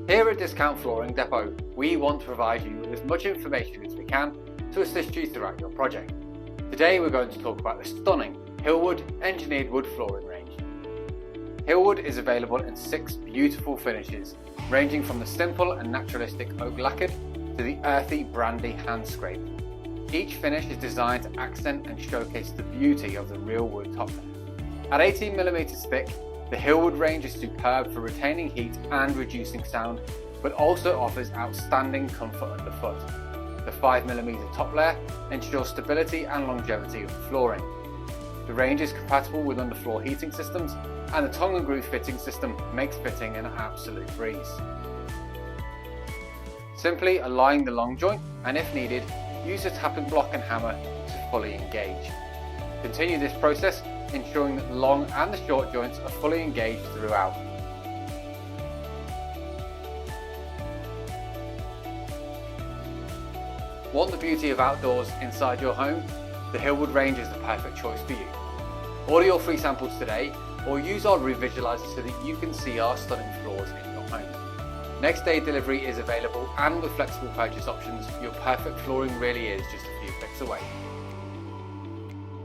Here at Discount Flooring Depot, we want to provide you with as much information as we can to assist you throughout your project. Today we're going to talk about the stunning Hillwood Engineered Wood Flooring range. Hillwood is available in 6 beautiful finishes, ranging from the simple and naturalistic oak lacquered to the earthy brandy hand scrape. Each finish is designed to accent and showcase the beauty of the real wood top layer. At 18mm thick, the Hillwood range is superb for retaining heat and reducing sound, but also offers outstanding comfort underfoot. The 5mm top layer ensures stability and longevity of the flooring. The range is compatible with underfloor heating systems, and the tongue and groove fitting system makes fitting an absolute breeze. Simply align the long joint, and if needed, use the tapping block and hammer to fully engage. Continue this process, ensuring that the long and the short joints are fully engaged throughout. Want the beauty of outdoors inside your home? The Hillwood range is the perfect choice for you. Order your free samples today, or use our roof visualizer so that you can see our stunning floors in your home. Next day delivery is available, and with flexible purchase options, your perfect flooring really is just a few clicks away.